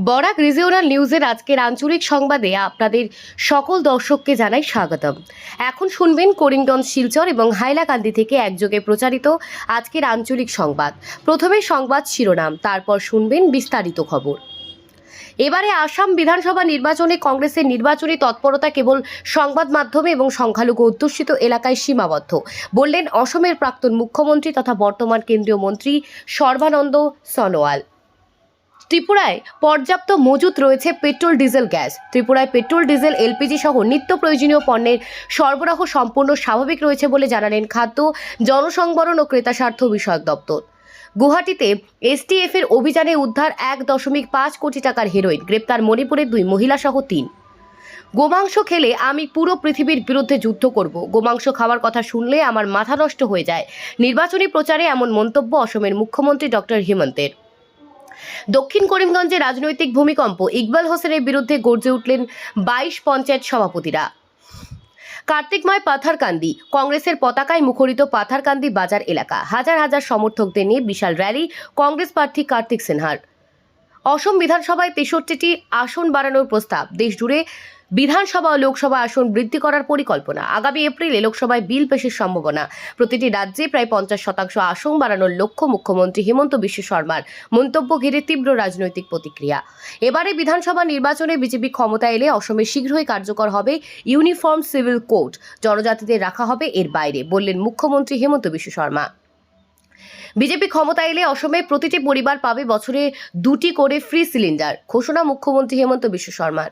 Barak regional নিউজের আজকের আঞ্চলিক সংবাদে আপনাদের সকল দর্শককে জানাই স্বাগতম। এখন শুনবেন করিমগঞ্জ, শিলচর এবং হাইলাকান্দি থেকে একযোগে প্রচারিত আজকের আঞ্চলিক সংবাদ। প্রথমে সংবাদ শিরোনাম, তারপর শুনবেন বিস্তারিত খবর। এবারে আসাম বিধানসভা নির্বাচনে কংগ্রেসের নির্বাচনী তৎপরতা কেবল সংবাদ মাধ্যমে এবং সংখ্যালঘু অধ্যুষিত এলাকায় সীমাবদ্ধ, বললেন অসমের প্রাক্তন মুখ্যমন্ত্রী তথা বর্তমান কেন্দ্রীয় মন্ত্রী সর্বানন্দ সোনোয়াল। ত্রিপুরায় পর্যাপ্ত মজুত রয়েছে পেট্রোল, ডিজেল, গ্যাস। ত্রিপুরায় পেট্রোল, ডিজেল, এলপিজি সহ নিত্য প্রয়োজনীয় পণ্যের সরবরাহ সম্পূর্ণ স্বাভাবিক রয়েছে বলে জানালেন খাদ্য, জনসংবরণ ও ক্রেতা স্বার্থ বিষয়ক দপ্তর। গুয়াহাটিতে এসটিএফের অভিযানে উদ্ধার 1.5 কোটি টাকার হেরোইন, গ্রেপ্তার মণিপুরের 2 মহিলা সহ 3। গোমাংস খেলে আমি পুরো পৃথিবীর বিরুদ্ধে যুদ্ধ করব, গোমাংস খাওয়ার কথা শুনলে আমার মাথা নষ্ট হয়ে যায়। নির্বাচনী প্রচারে এমন মন্তব্য অসমের মুখ্যমন্ত্রী ডক্টর হিমন্তের। দক্ষিণ করিমগঞ্জে রাজনৈতিক ভূমিকম্প, ইকবাল হোসেনের বিরুদ্ধে গর্জে উঠলেন 22 পঞ্চায়েত সভাপতিরা। কার্তিকময় পাথারকান্দি, কংগ্রেসের পতাকায় মুখরিত পাথারকান্দি বাজার এলাকা, হাজার হাজার সমর্থকদের নিয়ে বিশাল র্যালি কংগ্রেস প্রার্থী কার্তিক সিনহার। অসম বিধানসভায় 63টি আসন বাড়ানোর প্রস্তাব, দেশ জুড়ে বিধানসভা ও লোকসভা আসন বৃদ্ধি করার পরিকল্পনা, আগামী এপ্রিলে লোকসভায় বিল পেশের সম্ভাবনা, প্রতিটি রাজ্যে প্রায় 50% আসন বাড়ানোর লক্ষ্য মুখ্যমন্ত্রী হিমন্ত বিশ্ব শর্মার মন্তব্য ঘিরে তীব্র রাজনৈতিক প্রতিক্রিয়া। এবারে বিধানসভা নির্বাচনে বিজেপি ক্ষমতা এলে অসমে শীঘ্রই কার্যকর হবে ইউনিফর্ম সিভিল কোড, জনজাতিদের রাখা হবে এর বাইরে, বললেন মুখ্যমন্ত্রী হিমন্ত বিশ্ব শর্মা। বিজেপি ক্ষমতা এলে অসমে প্রতিটি পরিবার পাবে বছরে 2টি করে ফ্রি সিলিন্ডার, ঘোষণা মুখ্যমন্ত্রী হেমন্ত বিশ্ব শর্মার।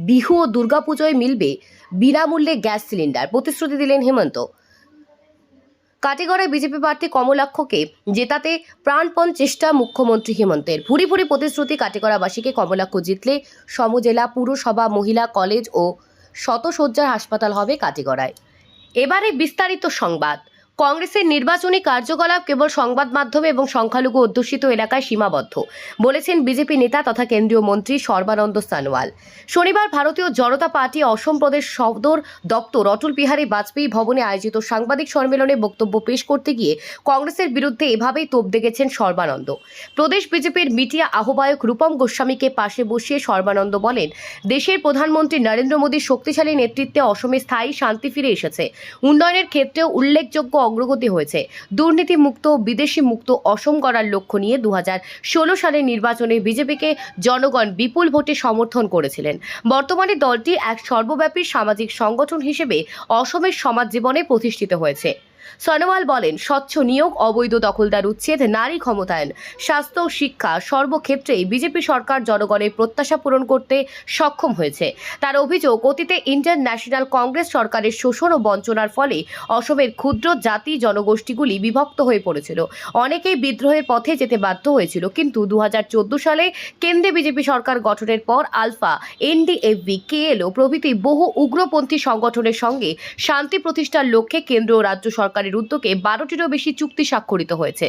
বিহু ও দুর্গাপুজোয় মিলবে বিনামূল্যে গ্যাস সিলিন্ডার, প্রতিশ্রুতি দিলেন হেমন্ত। কাটিগড়ায় বিজেপি প্রার্থী কমলাক্ষকে জেতাতে প্রাণপণ চেষ্টা মুখ্যমন্ত্রী হেমন্তের। ভুরি ভুরি প্রতিশ্রুতি, কাটিগড়াবাসীকে কমলাক্ষ জিতলে সমজেলা পুরসভা, মহিলা কলেজ ও শতশয্যার হাসপাতাল হবে কাটিগড়ায়। এবারে বিস্তারিত সংবাদ। কংগ্রেসের নির্বাচনী কার্যকলাপ কেবল সংবাদ মাধ্যমে এবং সংখ্যালঘু অধ্যুষিত এলাকায় সীমাবদ্ধ, বলেছেন বিজেপি নেতা তথা কেন্দ্রীয় মন্ত্রী সর্বানন্দ সোনোয়াল। শনিবার ভারতীয় জনতা পার্টি অসম প্রদেশ সদর দপ্তর অটল বিহারী বাজপেয়ী ভবনে আয়োজিত সাংবাদিক সম্মেলনে বক্তব্য পেশ করতে গিয়ে কংগ্রেসের বিরুদ্ধে এভাবেই তোপ দেগেছেন সর্বানন্দ। প্রদেশ বিজেপির মিডিয়া আহ্বায়ক রূপম গোস্বামীকে পাশে বসিয়ে সর্বানন্দ বলেন, দেশের প্রধানমন্ত্রী নরেন্দ্র মোদীর শক্তিশালী নেতৃত্বে অসমে স্থায়ী শান্তি ফিরে এসেছে। উন্নয়নের ক্ষেত্রেও উল্লেখযোগ্য অগ্রগতি হয়েছে। দুর্নীতি মুক্ত, বিদেশি মুক্ত অসম করার লক্ষ্য নিয়ে 2016 সালের নির্বাচনে বিজেপিকে জনগণ বিপুল ভোটে সমর্থন করেছিলেন। বর্তমানে দলটি এক সর্বব্যাপী সামাজিক সংগঠন হিসেবে অসমের সমাজ জীবনে প্রতিষ্ঠিত হয়েছে। সোনোয়াল বলেন, স্বচ্ছ নিয়োগ, অবৈধ দখলদার উচ্ছেদ, নারী ক্ষমতায়ন, স্বাস্থ্য, শিক্ষা সর্বক্ষেত্রেই বিজেপি সরকার জনগণের প্রত্যাশা পূরণ করতে সক্ষম হয়েছে। তার অভিযোগ, অতীতে ইন্ডিয়ান ন্যাশনাল কংগ্রেস সরকারের শোষণ ও বঞ্চনার ফলে অসমের ক্ষুদ্র জাতি জনগোষ্ঠীগুলি বিভক্ত হয়ে পড়েছিল। অনেকেই বিদ্রোহের পথে যেতে বাধ্য হয়েছিল, কিন্তু 2014 সালে কেন্দ্রে বিজেপি সরকার গঠনের পর আলফা, এনডিএফবি, কেএলও প্রভৃতি বহু উগ্রপন্থী সংগঠনের সঙ্গে শান্তি প্রতিষ্ঠার লক্ষ্যে কেন্দ্র ও রাজ্য সরকারের উদ্যোগে 12টিরও বেশি চুক্তি স্বাক্ষরিত হয়েছে।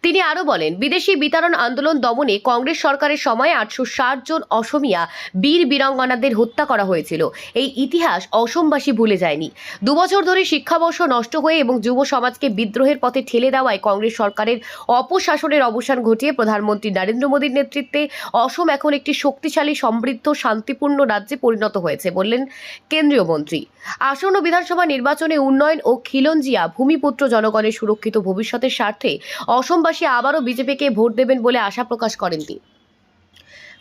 তিনি আরও বলেন, বিদেশি বিতাড়ন আন্দোলন দমনে কংগ্রেস সরকারের সময় 860 জন অসমিয়া বীর বীরাঙ্গনাদের হত্যা করা হয়েছিল। এই ইতিহাস অসমবাসী ভুলে যায়নি। 2 বছর ধরে শিক্ষাবর্ষ নষ্ট হয়ে এবং যুব সমাজকে বিদ্রোহের পথে ঠেলে দেওয়ায় কংগ্রেস সরকারের অপশাসনের অবসান ঘটিয়ে প্রধানমন্ত্রী নরেন্দ্র মোদীর নেতৃত্বে অসম এখন একটি শক্তিশালী, সমৃদ্ধ, শান্তিপূর্ণ রাজ্যে পরিণত হয়েছে, বললেন কেন্দ্রীয় মন্ত্রী। আসন্ন বিধানসভা নির্বাচনে উন্নয়ন ও খিলঞ্জিয়া ভূমিপুত্র জনগণের সুরক্ষিত ভবিষ্যতের স্বার্থে অসমবাসী আবারও বিজেপিকে ভোট দেবেন বলে আশা প্রকাশ করেন তিনি।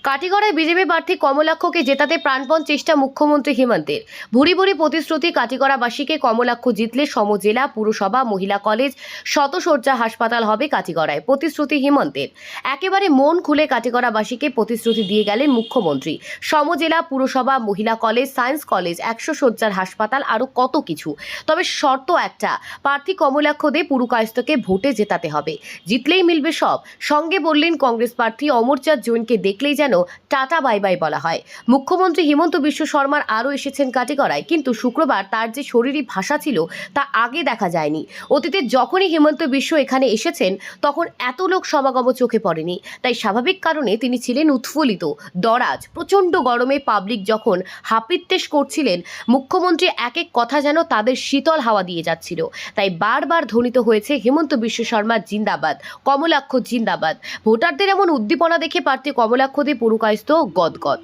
কাটিগড়ায় বিজেপি প্রার্থী কমলাক্ষকে জেতাতে প্রাণপণ চেষ্টা মুখ্যমন্ত্রী হেমন্তের। ভুরি ভুরি প্রতিশ্রুতি, কাটিগড়াবাসীকে কমলাক্ষ জিতলে সমজেলা পুরসভা, মহিলা কলেজ, শতশয্যা হাসপাতাল হবে কাটিগড়ায়, প্রতিশ্রুতি হেমন্তের। একেবারে মন খুলে কাটিগড়াবাসীকে প্রতিশ্রুতি দিয়ে গেলেন মুখ্যমন্ত্রী। সমজেলা পুরসভা, মহিলা কলেজ, সায়েন্স কলেজ, 100 শয্যার হাসপাতাল, আরও কত কিছু। তবে শর্ত একটা, প্রার্থী কমলাক্ষ দে পুরকায়স্থকে ভোটে জেতাতে হবে, জিতলেই মিলবে সব। সঙ্গে বললেন, কংগ্রেস প্রার্থী অমরচাঁদ জৈনকে দেখলেই যেন যেন টাটা বাই বাই বলা হয়। মুখ্যমন্ত্রী হিমন্ত বিশ্ব শর্মার আরও এসেছেন কাটিগড়ায়, কিন্তু শুক্রবার তার যে শরীরী ভাষা ছিল তা আগে দেখা যায়নি। অতীতে যখনই হিমন্ত বিশ্ব এখানে এসেছেন তখন এত লোক সমাগম চোখে পড়েনি, তাই স্বাভাবিক কারণে তিনি ছিলেন উৎফুল্লিত, দরাজ। প্রচণ্ড গরমে পাবলিক যখন হাপিত্তেশ করছিলেন, মুখ্যমন্ত্রী এক এক কথা যেন তাদের শীতল হাওয়া দিয়ে যাচ্ছিল। তাই বারবার ধ্বনিত হয়েছে হিমন্ত বিশ্ব শর্মা জিন্দাবাদ, কমলাক্ষ জিন্দাবাদ। ভোটারদের এমন উদ্দীপনা দেখে প্রার্থী কমলাক্ষদে পুরকায়স্থ গদগদ।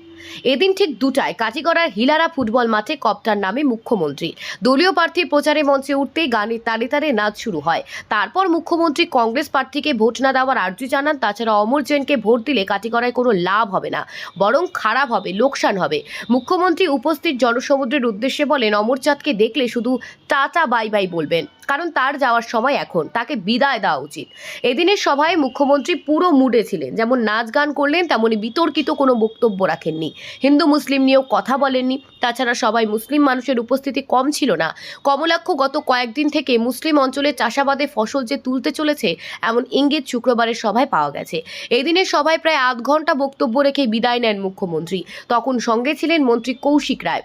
এদিন ঠিক 2টায় কাটিগড়ার হিলারা ফুটবল মাঠে কপ্টার নামে মুখ্যমন্ত্রী। দলীয় প্রার্থী প্রচারে মঞ্চে উঠতেই গানের তালে তালে নাচ শুরু হয়। তারপর মুখ্যমন্ত্রী কংগ্রেস প্রার্থীকে ভোট না দেওয়ার আর্জি জানান। তাছাড়া অমর জৈনকে ভোট দিলে কাটিগড়ায় কোনো লাভ হবে না, বরং খারাপ হবে, লোকসান হবে। মুখ্যমন্ত্রী উপস্থিত জনসমুদ্রের উদ্দেশ্যে বলেন, অমর চাঁদকে দেখলে শুধু টাটা বাই বাই বলবেন, কারণ তার যাওয়ার সময় এখন, তাকে বিদায় দেওয়া উচিত। এদিনের সভায় মুখ্যমন্ত্রী পুরো মুডে ছিলেন, যেমন নাচ গান করলেন তেমনি বিতর্কিত কোনো বক্তব্য রাখেননি। হিন্দু মুসলিম নিয়েও কথা বলেননি। তাছাড়া সবাই মুসলিম মানুষের উপস্থিতি কম ছিল না। কমলাক্ষ গত কয়েকদিন থেকে মুসলিম অঞ্চলে চাষাবাদে ফসল যে তুলতে চলেছে এমন ইঙ্গিত শুক্রবারের সভায় পাওয়া গেছে। এদিনের সভায় প্রায় আধ ঘন্টা বক্তব্য রেখে বিদায় নেন মুখ্যমন্ত্রী। তখন সঙ্গে ছিলেন মন্ত্রী কৌশিক রায়,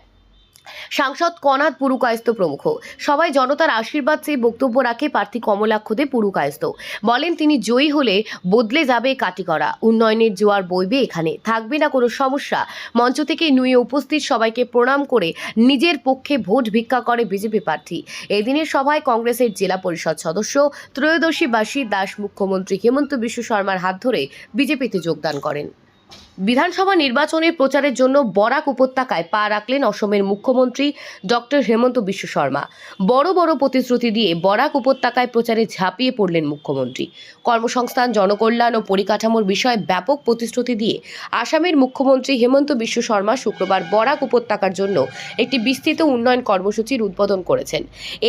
সাংসদ কনাদ পুরকায়স্থ প্রমুখ। সবাই জনতার আশীর্বাদ চেয়ে বক্তব্য রাখে প্রার্থী কমলাক্ষদে পুরকায়স্থ। বলেন, তিনি জয়ী হলে বদলে যাবে কাটিগড়া, উন্নয়নের জোয়ার বইবে এখানে, থাকবে না কোনো সমস্যা। মঞ্চ থেকে নুয়ে উপস্থিত সবাইকে প্রণাম করে নিজের পক্ষে ভোট ভিক্ষা করে বিজেপি প্রার্থী। এদিনের সভায় কংগ্রেসের জেলা পরিষদ সদস্য ত্রয়োদশী বাসী দাস মুখ্যমন্ত্রী হিমন্ত বিশ্ব শর্মার হাত ধরে বিজেপিতে যোগদান করেন। বিধানসভা নির্বাচনের প্রচারের জন্য বরাক উপত্যকায় পা রাখলেন অসমের মুখ্যমন্ত্রী ডক্টর হেমন্ত বিশ্ব শর্মা। বড় বড় প্রতিশ্রুতি দিয়ে বরাক উপত্যকায় প্রচারে ঝাঁপিয়ে পড়লেন মুখ্যমন্ত্রী। কর্মসংস্থান, জনকল্যাণ ও পরিকাঠামোর বিষয়ে ব্যাপক প্রতিশ্রুতি দিয়ে আসামের মুখ্যমন্ত্রী হেমন্ত বিশ্ব শর্মা শুক্রবার বরাক উপত্যকার জন্য একটি বিস্তৃত উন্নয়ন কর্মসূচির উদ্বোধন করেছেন।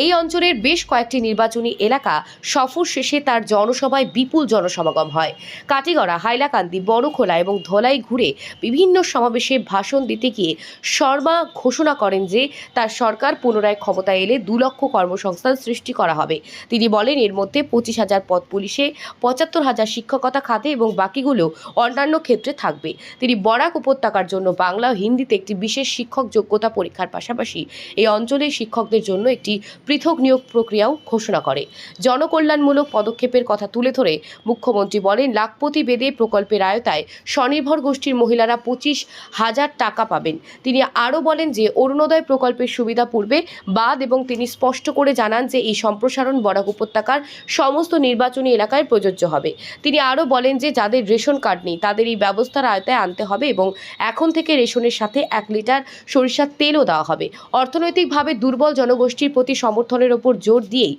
এই অঞ্চলের বেশ কয়েকটি নির্বাচনী এলাকা সফর শেষে তার জনসভায় বিপুল জনসমাগম হয়। কাটিগড়া, হাইলাকান্দি, বড়খোলা এবং ধলাই ঘুরে বিভিন্ন সমাবেশে ভাষণ দিতে গিয়ে শর্মা ঘোষণা করেন যে তার সরকার পুনরায় ক্ষমতায় এলে 2 লক্ষ কর্মসংস্থান সৃষ্টি করা হবে। তিনি বলেন, এর মধ্যে 25,000 পদ পুলিশে, 75,000 শিক্ষকতা খাতে এবং বাকিগুলো অন্যান্য ক্ষেত্রে থাকবে। তিনি বরাক উপত্যকার জন্য বাংলা ও হিন্দিতে একটি বিশেষ শিক্ষক যোগ্যতা পরীক্ষার পাশাপাশি এই অঞ্চলের শিক্ষকদের জন্য একটি পৃথক নিয়োগ প্রক্রিয়াও ঘোষণা করে। জনকল্যাণমূলক পদক্ষেপের কথা তুলে ধরে মুখ্যমন্ত্রী বলেন, লাখপতি বেদে প্রকল্পের আওতায় স্বনির্ভর গোষ্ঠীর মহিলারা 25,000 টাকা পাবেন। তিনি আরও বলেন যে অরুণোদয় প্রকল্পের সুবিধা পূর্বে বাদ এবং তিনি স্পষ্ট করে জানান যে এই সম্প্রসারণ বরাক উপত্যকার সমস্ত নির্বাচনী এলাকায় প্রযোজ্য হবে। তিনি আরও বলেন যে যাদের রেশন কার্ড নেই তাদের এই ব্যবস্থার আওতায় আনতে হবে এবং এখন থেকে রেশনের সাথে 1 লিটার সরিষার তেলও দেওয়া হবে। অর্থনৈতিকভাবে দুর্বল জনগোষ্ঠীর প্রতি সমর্থনের ওপর জোর দিয়েই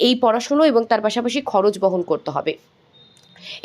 এই পড়াশুনো এবং তার পাশাপাশি খরচ বহন করতে হবে।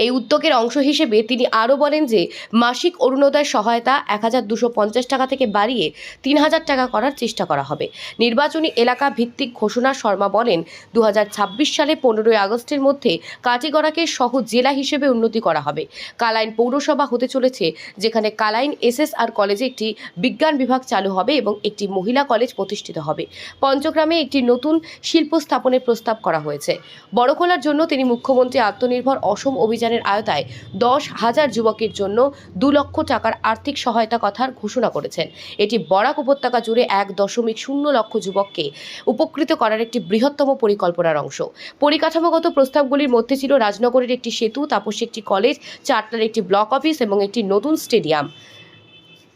এই উদ্যোগের অংশ হিসেবে তিনি আরও বলেন যে মাসিক অরুণোদয় সহায়তা 1,250 টাকা থেকে বাড়িয়ে 3,000 টাকা করার চেষ্টা করা হবে। নির্বাচনী এলাকা ভিত্তিক ঘোষণা শর্মা বলেন, 2026 সালে 15ই আগস্টের মধ্যে কাটিগড়াকে সহ জেলা হিসেবে উন্নতি করা হবে। কালাইন পৌরসভা হতে চলেছে, যেখানে কালাইন SSR কলেজে একটি বিজ্ঞান বিভাগ চালু হবে এবং একটি মহিলা কলেজ প্রতিষ্ঠিত হবে। পঞ্চগ্রামে একটি নতুন শিল্প স্থাপনের প্রস্তাব করা হয়েছে। বড়খোলার জন্য তিনি মুখ্যমন্ত্রী আত্মনির্ভর অসম অভিযানের আওতায় 10,000 যুবকের জন্য 2 লক্ষ টাকার আর্থিক সহায়তা কথার ঘোষণা করেছেন। এটি বরাক উপত্যকা জুড়ে 1.0 লক্ষ যুবককে উপকৃত করার একটি বৃহত্তম পরিকল্পনার অংশ। পরিকাঠামোগত প্রস্তাবগুলির মধ্যে ছিল রাজনগরের একটি সেতু, তাপসে একটি কলেজ, চাটলার একটি ব্লক অফিস এবং একটি নতুন স্টেডিয়াম।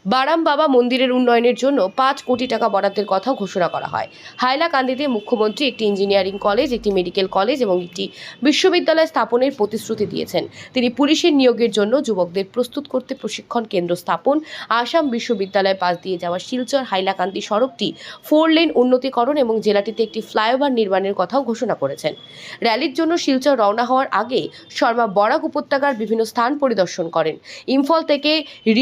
বারাম বাবা মন্দিরের উন্নয়নের জন্য 5 কোটি টাকা বরাদ্দের কথা ঘোষণা করা হয়। হাইলাকান্দিতে মুখ্যমন্ত্রী একটি ইঞ্জিনিয়ারিং কলেজ, একটি মেডিকেল কলেজ এবং একটি বিশ্ববিদ্যালয় স্থাপনের প্রতিশ্রুতি দিয়েছেন। তিনি পুলিশের নিয়োগের জন্য যুবকদের প্রস্তুত করতে প্রশিক্ষণ কেন্দ্র স্থাপন, আসাম বিশ্ববিদ্যালয় পাশ দিয়ে যাওয়া শিলচর হাইলাকান্দি সড়কটি 4 লেন উন্নতিকরণ এবং জেলাটিতে একটি ফ্লাইওভার নির্মাণের কথাও ঘোষণা করেছেন। র্যালির জন্য শিলচর রওনা হওয়ার আগে শর্মা বরাক উপত্যকার বিভিন্ন স্থান পরিদর্শন করেন। ইম্ফল থেকে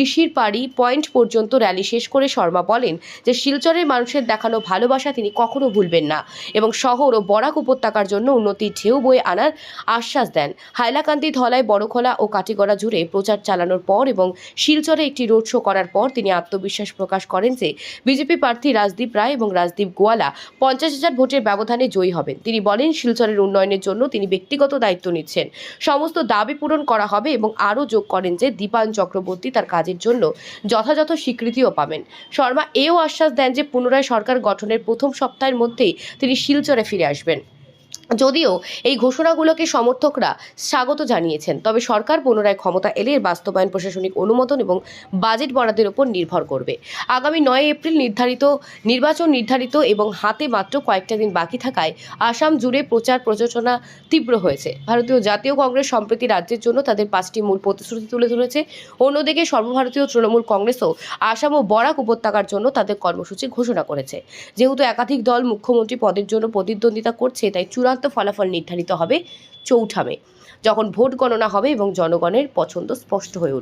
ঋষির পাড়ি পয়েন্ট পর্যন্ত র্যালি শেষ করে শর্মা বলেন যে শিলচরের মানুষের দেখানো ভালোবাসা তিনি কখনো ভুলবেন না এবং শহর ও বরাক উপত্যকার জন্য উন্নতির ঢেউ বয়ে আনার আশ্বাস দেন। হাইলাকান্দি, ধলাই, বড়খোলা ও কাটিগড়া জুড়ে প্রচার চালানোর পর এবং শিলচরে একটি রোড শো করার পর তিনি আত্মবিশ্বাস প্রকাশ করেন যে বিজেপি প্রার্থী রাজদীপ রায় এবং রাজদীপ গোয়ালা 50,000 ভোটের ব্যবধানে জয়ী হবেন। তিনি বলেন শিলচরের উন্নয়নের জন্য তিনি ব্যক্তিগত দায়িত্ব নিচ্ছেন, সমস্ত দাবি পূরণ করা হবে এবং আরও যোগ করেন যে দীপায়ন চক্রবর্তী তার কাজের জন্য যথাযথ স্বীকৃতিও পাবেন। শর্মা এও আশ্বাস দেন যে পুনরায় সরকার গঠনের প্রথম সপ্তাহের মধ্যেই তিনি শিলচরে ফিরে আসবেন। যদিও এই ঘোষণাগুলোকে সমর্থকরা স্বাগত জানিয়েছেন, তবে সরকার পুনরায় ক্ষমতা এলে এর বাস্তবায়ন প্রশাসনিক অনুমোদন এবং বাজেট বরাদ্দের উপর নির্ভর করবে। আগামী 9 এপ্রিল নির্বাচন নির্ধারিত এবং হাতে মাত্র কয়েকটা দিন বাকি থাকায় আসাম জুড়ে প্রচার প্রচারণা তীব্র হয়েছে। ভারতীয় জাতীয় কংগ্রেস সম্প্রতি রাজ্যের জন্য তাদের 5টি মূল প্রতিশ্রুতি তুলে ধরেছে। অন্যদিকে সর্বভারতীয় তৃণমূল কংগ্রেসও আসাম ও বরাক উপত্যকার জন্য তাদের কর্মসূচি ঘোষণা করেছে। যেহেতু একাধিক দল মুখ্যমন্ত্রী পদের জন্য প্রতিদ্বন্দ্বিতা করছে, তাই চূড়ান্ত ফলাফল নির্ধারিত হবে 4 মে, যখন ভোট গণনা হবে এবং জনগণের পছন্দ স্পষ্ট হয়ে উঠবে।